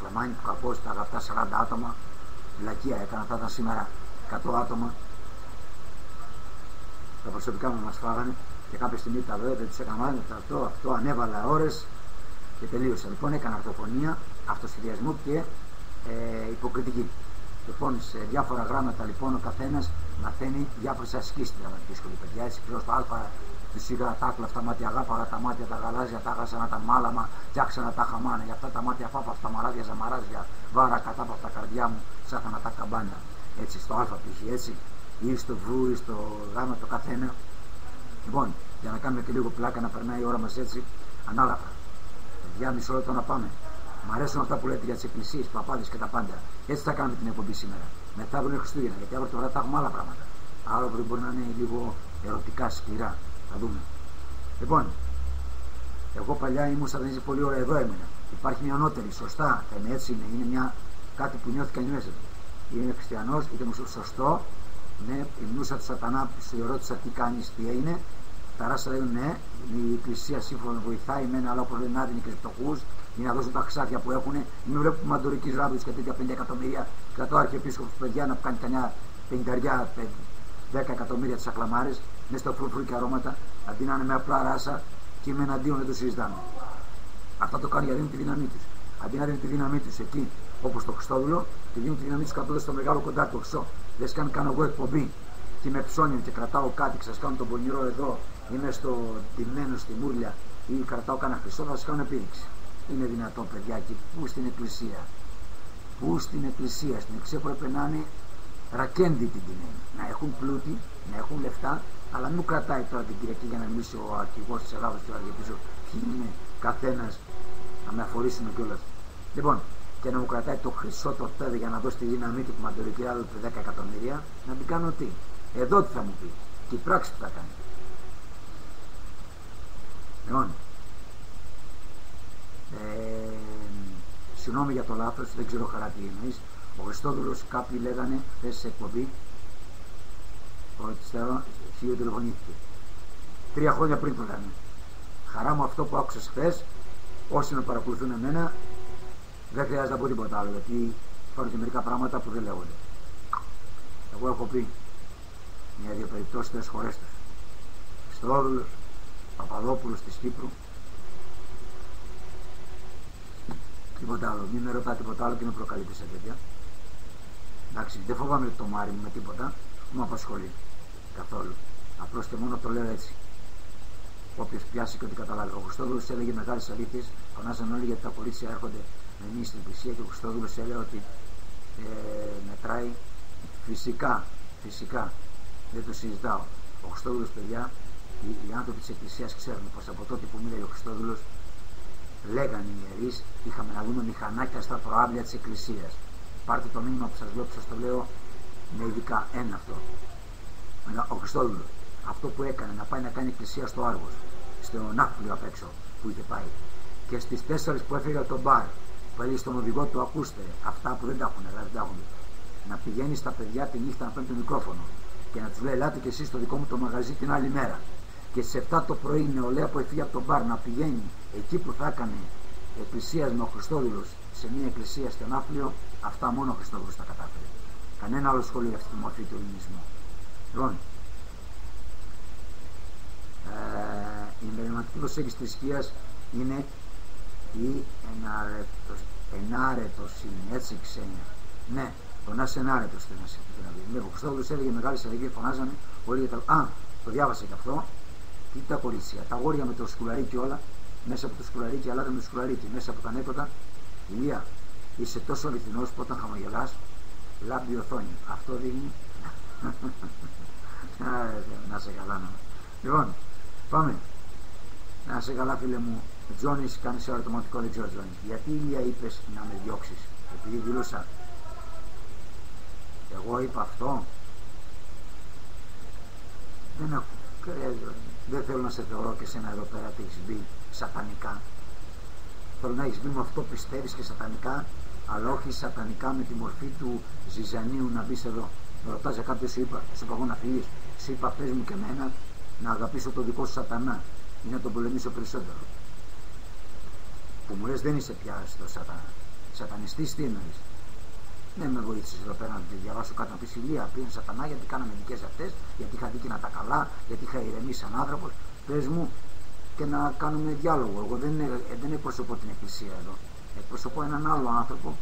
λαμάνι του Καπός, τα αγαπητά 40 άτομα, βλακεία έκανα, θα ήταν σήμερα 100 άτομα. Τα προσωπικά μου μας φάγανε και κάποια στιγμή τα βέβαια δεν τους έκανα αυτό, ανέβαλα ώρες και τελείωσα. Λοιπόν, έκανα αρθοφωνία, αυτοσχεδιασμού και υποκριτική. Λοιπόν, σε διάφορα γράμματα λοιπόν ο καθένας μαθαίνει διάφορες ασκήσεις στη δραματική σχολή. Παιδιά, έτσι πλέον στο Α τους είχα τα άκλα αυτά μάτια, αγάπαγα τα μάτια, τα γαλάζια, τα χάσανα τα μάλαμα, φτιάξανα τα χαμάνα. Για αυτά τα μάτια φάπα, μαράδια, ζαμαράζια, βάρα κατάπαυτα καρδιά μου, ψάχανα τα καμπάνια. Έτσι, στο Α π.χ. έτσι, ή στο Β ή στο Γ το καθένα. Λοιπόν, για να κάνουμε και λίγο πλάκα να περνάει η ώρα μας έτσι, ανάλαφρα. Παιδιά, μισό λεπτό να πάμε. Μ' αρέσουν αυτά που λέτε για τις εκκλησίες, παπάδες και τα πάντα. Έτσι θα κάνουμε την εκπομπή σήμερα. Μετά αύριο είναι Χριστούγεννα, γιατί αύριο τώρα θα έχουμε άλλα πράγματα. Αύριο μπορεί να είναι λίγο ερωτικά, σκληρά. Θα δούμε. Λοιπόν, εγώ παλιά ήμουν σαν να είσαι πολύ ωραία, εδώ έμεινα. Υπάρχει μια ανώτερη, σωστά, θα είναι έτσι, είναι μια κάτι που νιώθει κανείς μέσα του. Είναι χριστιανός, είτε μου σωστό, ναι, η μνούσα του σατανά σου ρώτησα τι κάνεις, τι είναι. Τα ράσα λέει ναι, η εκκλησία σύμφωνα βοηθάει μένα, αλλά όπως λένε άδεινοι και στους φτωχούς, για να δώσουν τα χρυσάφια που έχουν. Μην βλέπουμε μαντορικής ράδους και τέτοια 50 εκατομμύρια, και το αρχιεπίσκοπος παιδιά να κάνει κανένα 50 εκατομμύρια τις ακλαμάρες, μέσα στο φρουφρού και αρώματα, αντί να είναι με απλά ράσα και με εναντίον δεν το συζητάμε. Αυτά το κάνουν γιατί δίνουν τη δύναμή τους. Αντί να δίνουν τη δύναμή τους εκεί, όπως το Χριστόδουλο, τη δίνουν τη δύναμή τους κάτω στο μεγάλο κοντά το χρυσό. Λες καν κάνω εγώ εκπομπή και με ψώνιο και κρατάω κάτι και σας κάνω τον πονηρό εδώ, είμαι στο τιμένο στη μούρλια ή κρατάω κανένα χρυσό, θα σας κάνω επίδειξη. Είναι δυνατόν, παιδιά, και πού στην εκκλησία. Πού στην εκκλησία. Στην εκκλησία πρέπει να είναι ρακέντη την τιμή. Να έχουν πλούτη, να έχουν λεφτά, αλλά μην μου κρατάει τώρα την Κυριακή για να μιλήσει ο αρχηγός της Ελλάδος και ο αρχιεπίσκοπος. Ποιοι είναι καθένας, να με αφορήσουμε κιόλας. Λοιπόν, και να μου κρατάει το χρυσό το τάδε για να δώσει τη δύναμή του που μαντορική άλλο του 10 εκατομμύρια, να την κάνω τι. Εδώ τι θα μου πει. Και η πράξη που θα κάνει. Λοιπόν, συγγνώμη για το λάθος, δεν ξέρω χαρά τι εννοείς. Ο Χριστόδουλος, κάποιοι λέγανε χθες σε εκπομπή ότι χιλιοτηλεφωνήθηκε. 3 χρόνια πριν το λένε. Χαρά μου αυτό που άκουσες χθες, όσοι με παρακολουθούν εμένα, δεν χρειάζεται να πω τίποτα άλλο, γιατί υπάρχουν και μερικά πράγματα που δεν λέγονται. Εγώ έχω πει μια-δύο περιπτώσεις 3 χωρές τους. Χριστόδουλος, Παπαδόπουλος της Κύπρου. Τίποτα άλλο. Μην με ρωτά τίποτα άλλο και με προκαλείτε σε τέτοια. Εντάξει, δεν φοβάμαι το μάρι μου με τίποτα. Δεν με απασχολεί καθόλου. Απλώς και μόνο το λέω έτσι. Όποιος πιάσει και ό,τι καταλάβει. Ο Χριστόδουλος έλεγε μεγάλες αλήθειες. Φωνάζαν όλοι γιατί τα κορίτσια έρχονται με εμείς στην εκκλησία και ο Χριστόδουλος έλεγε ότι μετράει φυσικά. Δεν το συζητάω. Ο Χριστόδουλος, παιδιά, οι άνθρωποι της εκκλησίας ξέρουν πως από τότε που μίλησε ο Χριστόδουλος, λέγανε οι ιερείς, είχαμε να δούμε μηχανάκια στα προάβλια της εκκλησίας. Πάρτε το μήνυμα που σας λέω, που σας το λέω με ειδικά ένα αυτό. Ο Χριστόδουλος, αυτό που έκανε, να πάει να κάνει εκκλησία στο Άργος, στο Ναύπλιο απ' έξω που είχε πάει, και στις 4 που έφυγε από τον μπαρ, που έλεγε στον οδηγό του, ακούστε, αυτά που δεν τα έχουν, δηλαδή δεν τα έχουν, να πηγαίνει στα παιδιά τη νύχτα να παίρνει το μικρόφωνο και να τους λέει, ελάτε και εσείς στο δικό μου το μαγαζί την άλλη μέρα. Και στις 7 το πρωί η νεολαία που έφυγε από τον μπαρ να πηγαίνει εκεί που θα έκανε εκκλησίασμα ο Χριστόδουλος σε μια εκκλησία στο Ναύπλιο, αυτά μόνο ο Χριστόδουλος τα κατάφερε. Κανένα άλλο σχολείο για αυτή τη μορφή του ελληνισμού. Λοιπόν, η μεληματική προσέγγιση της θρησκείας είναι η ενάρετοσύνη, έτσι ξένια. Ναι, το να είσαι ενάρετος θέλει να σε πει. Ο Χριστόδουλος έλεγε μεγάλη αλλαγή, φωνάζανε όλοι για τα. Α, το διάβασα και αυτό. Τι τα κορίτσια, τα αγόρια με το σκουλαρίκι όλα, μέσα από το σκουλαρίκι, αλλά με το σκουλαρίκι, μέσα από τα ανέκοτα. Ηλία, είσαι τόσο αληθινός που όταν χαμογελάς, λάμπει η οθόνη. Αυτό δείχνει. Να σε καλά, ναι. Λοιπόν, πάμε. Να σε καλά, φίλε μου. Τζόνις, κάνεις ερωτηματικό, δεν ξέρω, Τζόνις. Γιατί Ηλία είπες να με διώξεις? Επειδή δηλούσα. Εγώ είπα αυτό. Δεν θέλω να σε θεωρώ και σένα εδώ πέρα ότι έχεις μπει σατανικά. Θέλω να έχεις μπει με αυτό πιστεύεις και σατανικά, αλλά όχι σατανικά με τη μορφή του ζυζανίου να μπεις εδώ. Με ρωτάς για κάποιος, σου είπα εγώ να φύγεις. Σου είπα πες μου και εμένα να αγαπήσω το δικό σου σατανά ή να τον πολεμήσω περισσότερο. Που μου λες δεν είσαι πια στο σατανά. Σατανιστής τι εννοείς? Ναι, με βοήθησες εδώ πέρα να διαβάσω κάτι να πεις Ηλία, πήγαινε Σατανά γιατί κάναμε δικές αυτές, γιατί είχα δει και να τα καλά, γιατί είχα ηρεμήσει σαν άνθρωπος. Πες μου και να κάνουμε διάλογο. Εγώ δεν εκπροσωπώ την Εκκλησία εδώ. Εκπροσωπώ έναν άλλο άνθρωπο,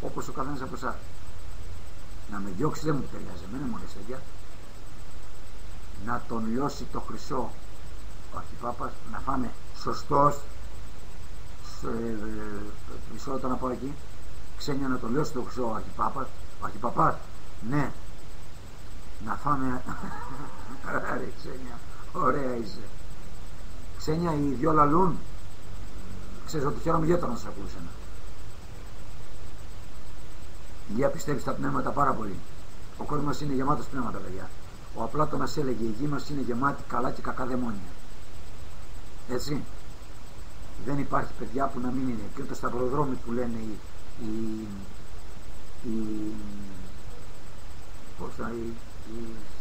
όπως ο καθένας από εσάς. Να με διώξει δεν μου ταιριάζει, εμένα μου αρέσει τέτοια. Να τον λιώσει το χρυσό ο Αρχιπάπας, να φάμε σωστός. Μισό λεπτό να πάω εκεί. Ξένια, να τον λιώσει το χρυσό ο Αρχιπάπας. Ο Αρχιπαπάς, ναι. Να φάμε. Ωραία, Ξένια, ωραία είσαι. Ξένια, οι δυο λαλούν. Ξέρεις ότι χαίρομαι ιδιαίτερα να σας ακούω εσένα. Η Ηλία πιστεύει στα πνεύματα πάρα πολύ. Ο κόσμος μας είναι γεμάτος πνεύματα, παιδιά. Ο Πλάτωνας έλεγε: η γη μας είναι γεμάτη καλά και κακά δαιμόνια. Έτσι. Δεν υπάρχει παιδιά που να μην είναι. Και το σταυροδρόμι που λένε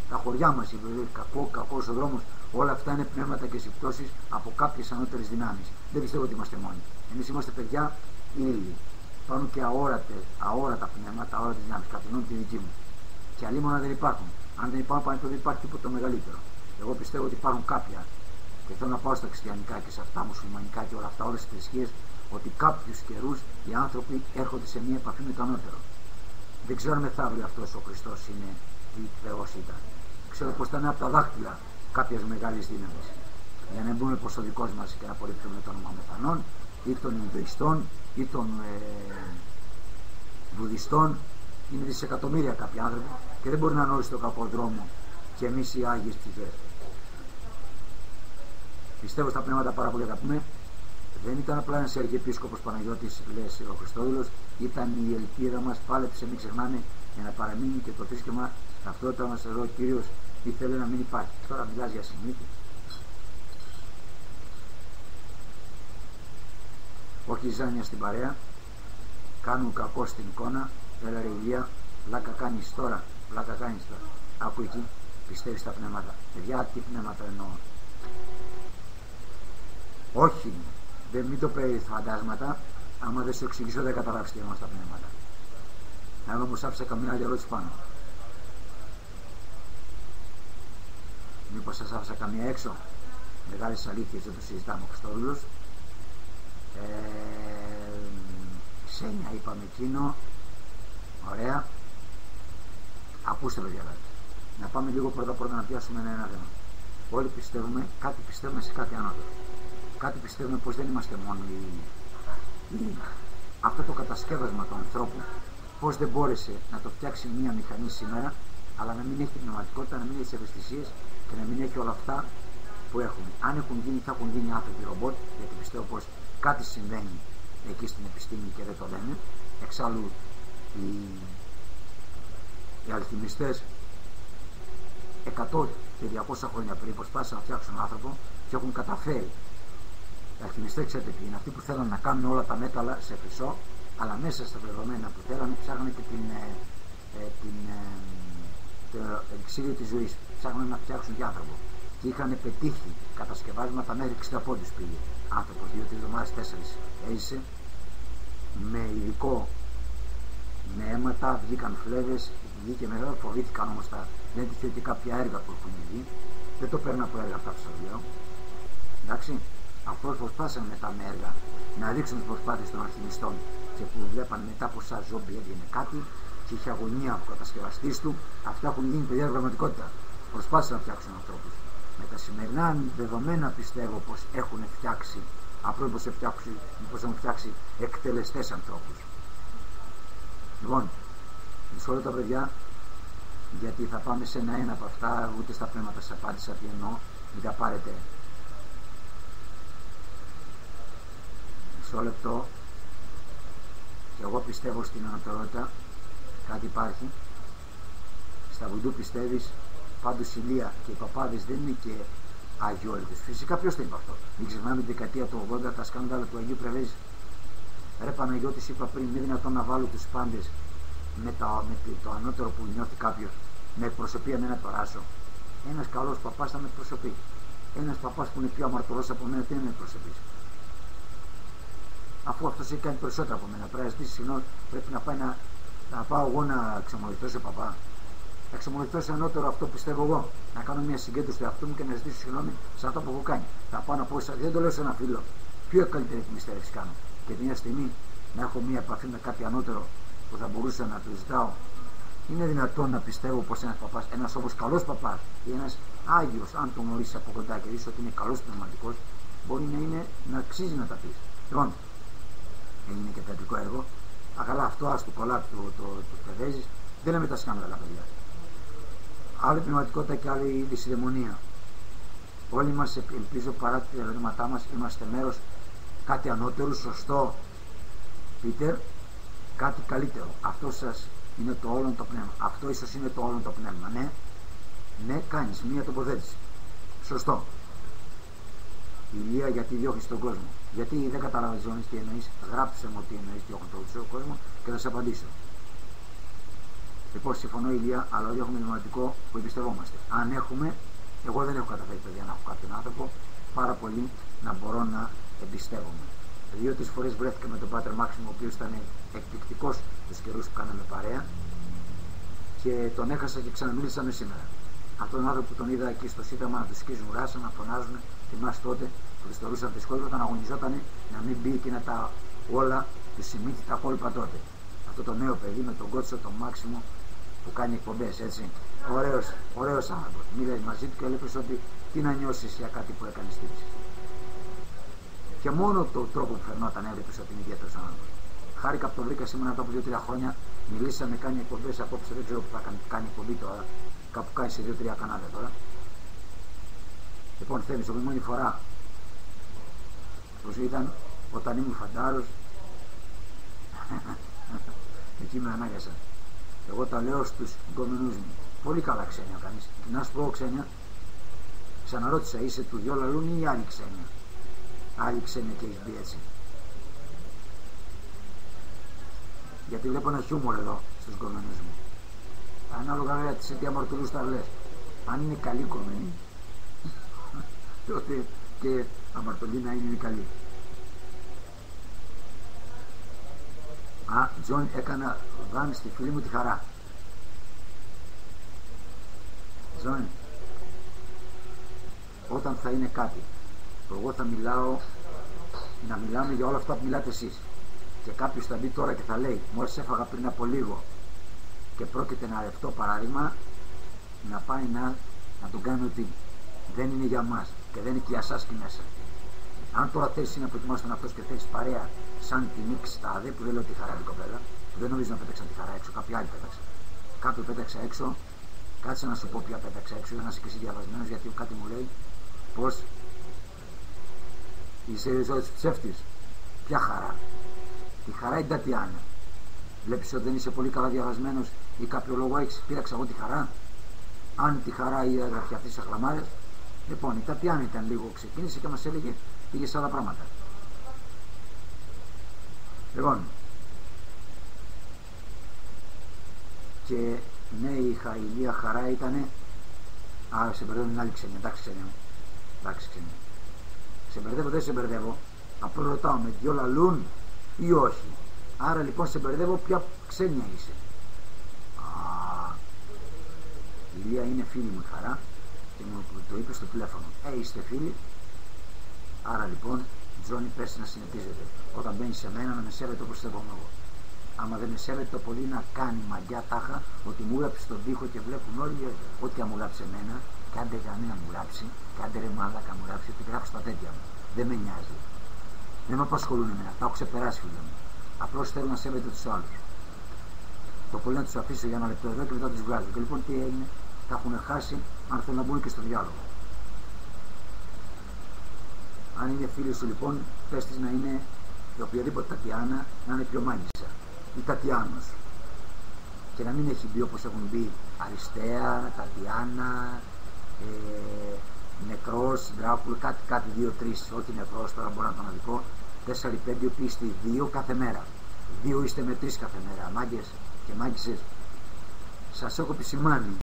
τα χωριά μας, κακός ο δρόμος, όλα αυτά είναι πνεύματα και συμπτώσεις από κάποιες ανώτερες δυνάμεις. Δεν πιστεύω ότι είμαστε μόνοι. Εμείς είμαστε παιδιά ήλιοι. Υπάρχουν και αόρατα πνεύματα, αόρατες δυνάμεις, κατεινών τη δική μου. Και αλλήμωνα δεν υπάρχουν. Αν δεν υπάρχουν, δεν υπάρχει τίποτα μεγαλύτερο. Εγώ πιστεύω ότι υπάρχουν κάποια. Και θέλω να πάω στα χριστιανικά και σε αυτά, μουσουλμανικά και όλα αυτά, όλες τις θρησκείες, ότι κάποιους καιρούς οι άνθρωποι έρχονται σε μια επαφή με το ανώτερο. Δεν ξέρω αν μεθαύριο αυτός ο Χριστός είναι τι Θεός ήταν. Ξέρω πως ήταν από τα δάχτυλα κάποιες μεγάλες δύναμεις. Για να μπούμε πως ο δικός μας και να απορρίπτουμε το όνομα Μεθανών, ή των Ινδουιστών, ή των Βουδιστών. Είναι δισεκατομμύρια κάποιοι άνθρωποι και δεν μπορεί να γνωρίσει τον κακό δρόμο και εμείς οι Άγιες ψυχές. Πιστεύω στα πνεύματα πάρα πολύ, θα πούμε. Δεν ήταν απλά ένας Αρχιεπίσκοπος Παναγιώτης, λες ο Χριστόδουλος, ήταν η ελπίδα μας, πάλεψε, μην ξεχνάμε, για να παραμείνει και το θρήσκευμα, ταυτότητα μας εδώ ο Κύριος ήθελε να μην υπάρχει. Τώρα μιλάς για συνήθεια. Όχι ζάνια στην παρέα, κάνουν κακό στην εικόνα. Έλα ρε Ηλία, πλάκα κάνεις τώρα, πλάκα κάνεις τώρα. Άκου εκεί, πιστεύεις στα πνεύματα. Παιδιά, τι πνεύματα εννοώ? Όχι, μην το παίρνεις φαντάσματα. Άμα δεν σου εξηγήσω δεν καταλάβεις τι εννοώ στα πνεύματα. Αν όμως άφησα καμιά άλλη ερώτηση πάνω. Μήπως σας άφησα καμία έξω? Μεγάλες αλήθειες δεν το συζητάμε ο Χριστόδουλος. Ξένια είπαμε εκείνο. Ωραία. Ακούστε παιδιά, να πάμε λίγο πρώτα να πιάσουμε ένα θέμα. Όλοι πιστεύουμε, κάτι πιστεύουμε σε κάτι ανώτερο. Κάτι πιστεύουμε πως δεν είμαστε μόνο αυτό το κατασκεύασμα του ανθρώπου, πως δεν μπόρεσε να το φτιάξει μία μηχανή σήμερα, αλλά να μην έχει την πνευματικότητα, να μην έχει τις ευαισθησίες και να μην έχει όλα αυτά που έχουμε. Αν έχουν γίνει, θα έχουν γίνει άνθρωποι ρομπότ, γιατί πιστεύω πως κάτι συμβαίνει εκεί στην επιστήμη και δεν το λένε. Εξάλλου οι αλχημιστές 100 και 200 χρόνια πριν προσπάθησαν να φτιάξουν άνθρωπο και έχουν καταφέρει. Οι αλχημιστές ξέρετε ποιοι είναι? Αυτοί που θέλουν να κάνουν όλα τα μέταλλα σε χρυσό, αλλά μέσα στα δεδομένα που θέλανε ψάχνανε και το ελιξίριο της ζωής. Ψάχνανε να φτιάξουν και άνθρωπο. Και είχαν πετύχει κατασκευάσματα μέχρι 60 πόντους πήγε. Άνθρωπος 2-3 εβδομάδες, 4 έζησε με ειδικό, με αίματα, βγήκαν φλέβες, βγήκε μετά, φοβήθηκαν όμως τα. Δεν τυχαίο και κάποια έργα που έχουν βγει. Δεν το παίρνω από έργα αυτά που σας λέω. Εντάξει, αυτός προσπάθησαν μετά με έργα να δείξουν τις προσπάθειες των αλχημιστών και που βλέπαν μετά από σαν ζόμπι έβγαινε κάτι και είχε αγωνία ο κατασκευαστής του. Αυτά έχουν γίνει παιδιά πραγματικότητα. Προσπάθησαν να φτιάξουν ανθρώπους. Με τα σημερινά δεδομένα πιστεύω πως έχουν φτιάξει, απλώς πως έχουν φτιάξει εκτελεστές ανθρώπους. Λοιπόν, μισό λεπτό παιδιά, γιατί θα πάμε σε ένα από αυτά, ούτε στα πνεύματα σας απάντησα τι εννοώ, μην τα πάρετε. Μισό λεπτό. Και εγώ πιστεύω στην ανωτερότητα, κάτι υπάρχει. Στα βουντού πιστεύεις, πάντως η Ηλία και οι παπάδες δεν είναι και αγιόλυτες. Φυσικά ποιος το είπε αυτό? Μην ξεχνάμε την δεκαετία του 80 τα σκάνδαλα του Αγίου Πρεβέζη. Ρε Παναγιώτης, είπα πριν, είναι δυνατόν να βάλω τους πάντες με το ανώτερο που νιώθει κάποιος, με εκπροσωπεία με ένα περάσω. Ένας καλός παπάς θα με εκπροσωπεί. Ένας παπάς που είναι πιο αμαρτωλός από μένα, τι να με εκπροσωπήσει? αφού αυτός έχει κάνει περισσότερα από μένα. Πρέπει να ζητήσει συγγνώμη, πρέπει να πάω εγώ να εξομολογηθώ σε παπά. Να εξομολογηθώ σε ανώτερο αυτό που πιστεύω εγώ. Να κάνω μια συγκέντρωση του εαυτού μου και να ζητήσω συγγνώμη σε αυτό που έχω κάνει. Θα πάω να πω, δεν το λέω σε ένα φίλο. Πιο καλύτερη εκμυστέρευση κάνω. Και μια στιγμή να έχω μια επαφή με κάτι ανώτερο που θα μπορούσα να του ζητάω. Είναι δυνατόν να πιστεύω πως ένας παπάς, ένας όμως καλός παπάς ή ένας Άγιος, αν τον γνωρίσεις από κοντά και δεις ότι είναι καλός πνευματικός, μπορεί να αξίζει να τα πεις. Λοιπόν, έγινε και θεατρικό έργο. Αγαλά αυτό, ας του κολλά το παιδέζεις. Δεν λέμε τα σκάνδαλα, παιδιά. Άλλη πνευματικότητα και άλλη δυσιδαιμονία. Όλοι μας, ελπίζω, παρά τα διαλογήματά μας, είμαστε μέρος κάτι ανώτερο, σωστό, Πίτερ, κάτι καλύτερο. Αυτό σας είναι το όλον το πνεύμα. Αυτό ίσως είναι το όλον το πνεύμα. Ναι, κάνεις μία τοποθέτηση. Σωστό. Ηλία, γιατί διώχνεις τον κόσμο? Γιατί δεν καταλάβεις, Ζώνης, τι εννοείς? Γράψε μου τι εννοείς, διώχνω τον κόσμο και θα σε απαντήσω. Λοιπόν, συμφωνώ, Ηλία, αλλά όλοι έχουμε δημοτικό που εμπιστευόμαστε. Αν έχουμε, εγώ δεν έχω καταφέρει, παιδιά, να έχω κάποιον άνθρωπο πάρα πολύ να μπορώ να εμπιστεύομαι. 2-3 φορές βρέθηκα με τον Πάτερ Μάξιμο, ο οποίος ήταν εκπληκτικός τους καιρούς που κάναμε παρέα, και τον έχασα και ξαναμίλησαμε σήμερα. Αυτόν τον άνθρωπο που τον είδα εκεί στο Σύνταγμα να του σκίζουν ράσα, να φωνάζουν, θυμάσαι τότε που του θεωρούσαν δύσκολο όταν αγωνιζόταν να μην μπει εκείνα τα όλα, του Σιμίτη, τα κόλπα τότε. Αυτό το νέο παιδί με τον Κότσο, τον Μάξιμο που κάνει εκπομπές, έτσι. Ωραίος άνθρωπος. Μίλες μαζί του και έλεγες ότι τι να νιώσεις για κάτι που έκανε στήριξη. Και μόνο τον τρόπο που φερνόταν έβλεπες ότι είναι ιδιαίτερος άνθρωπος. Χάρηκα που το βρήκα σήμερα μετά από 2-3 χρόνια. Μιλήσαμε, κάνει εκπομπές απόψε, δεν ξέρω που θα κάνει εκπομπή τώρα. Κάπου κάνει σε 2-3 κανάλια τώρα. Λοιπόν, θέλεις, η μόνη φορά πως ήταν όταν ήμουν φαντάρος, εκεί με ανάγκασα. Εγώ τα λέω στους γκομενούς μου. Πολύ καλά ξένια κάνεις. Και να σου πω, ξένια, ξαναρώτησα, είσαι του δυο λαλούν ή άλλη ξένια? Άλλη ξένια και έχεις μπει έτσι? Γιατί βλέπω ένα χιούμορ εδώ στους γκομενούς μου. Ανάλογα βέβαια σε τι αμαρτωλούς τα λες. Αν είναι καλή κομμένη, τότε και αμαρτωλή να είναι καλή. Τζον, έκανα βάν στη φίλη μου τη Χαρά. Τζον, όταν θα είναι κάτι που εγώ θα μιλάω, να μιλάμε για όλα αυτά που μιλάτε εσείς, και κάποιος θα μπει τώρα και θα λέει, μόλις έφαγα πριν από λίγο και πρόκειται να ρευτώ, παράδειγμα, να πάει να τον κάνει ότι δεν είναι για μας και δεν είναι και για εσάς εκεί μέσα. Αν τώρα θες να προετοιμάσεις τον αυτός και θες παρέα σαν τη Νίξ Τάδε, που δεν λέω τη Χαρά την κοπέλα, που δεν νομίζω να πέταξαν τη Χαρά έξω, κάποιοι άλλοι πέταξαν. Κάποιοι πέταξαν έξω, κάτσε να σου πω ποια πέταξα έξω, για να είσαι και εσύ διαβασμένος, γιατί κάτι μου λέει πως είσαι ριζόδης ψεύτης. Ποια Χαρά? Τη Χαρά είναι Τατιάνα. Βλέπεις ότι δεν είσαι πολύ καλά διαβασμένος ή κάποιο λόγο έχεις? Πήραξα εγώ τη Χαρά. Αν τη Χαρά ή έγραφε αυτές τις αχλαμάρες. Λοιπόν, η Τατιάνα ήταν λίγο, ξεκίνησε και μας έλεγε, πήγε σε άλλα πράγματα. Λοιπόν, και ναι, η Ηλία Χαρά ήτανε. Σε μπερδεύω την άλλη ξένια. Εντάξει, ξένια μου. Εντάξει, ξένια. Σε μπερδεύω, δεν σε μπερδεύω. Απλώς ρωτάω, με δυο λαλούν ή όχι? Άρα λοιπόν σε μπερδεύω, ποια ξένια είσαι? Η Ηλία είναι φίλη μου η Χαρά και μου το είπε στο τηλέφωνο. Είστε φίλοι? Άρα λοιπόν, Τζόνι, πες να συνετίζετε. Όταν μπαίνει σε μένα να με σέβεται όπως σέβομαι εγώ. Άμα δεν με σέβεται, το πολύ να κάνει μαγιά τάχα ότι μου γράψει στον τοίχο και βλέπουν όλοι ότι αν μου γράψει εμένα, και άντε κανένα μου γράψει, και άντε ρε μάλακα μου γράψει, ότι γράψει τα τέτοια μου. Δεν με νοιάζει. Δεν με απασχολούν εμένα. Τα έχω ξεπεράσει, φίλε μου. Απλώς θέλω να σέβεται τους άλλους. Το πολύ να τους αφήσω για ένα λεπτό εδώ και μετά τους βγάζω. Και λοιπόν τι έγινε? Τα έχουν χάσει, αν θέλουν να μπουν και στο διάλογο. Αν είναι φίλοι σου λοιπόν, πες της να είναι η οποιαδήποτε Τατιάνα, να είναι πιο μάγισσα. Ή Τατιάνος. Και να μην έχει μπει όπως έχουν μπει Αριστέα, Τατιάνα, Νεκρός, Ντράκουλ, κάτι 2-3, όχι Νεκρός, τώρα μπορώ να το αναδικώ. 4-5, οι οποίοι είστε 2 κάθε μέρα. 2 είστε με 3 κάθε μέρα. Μάγκες και μάγκισσες, σας έχω επισημάνει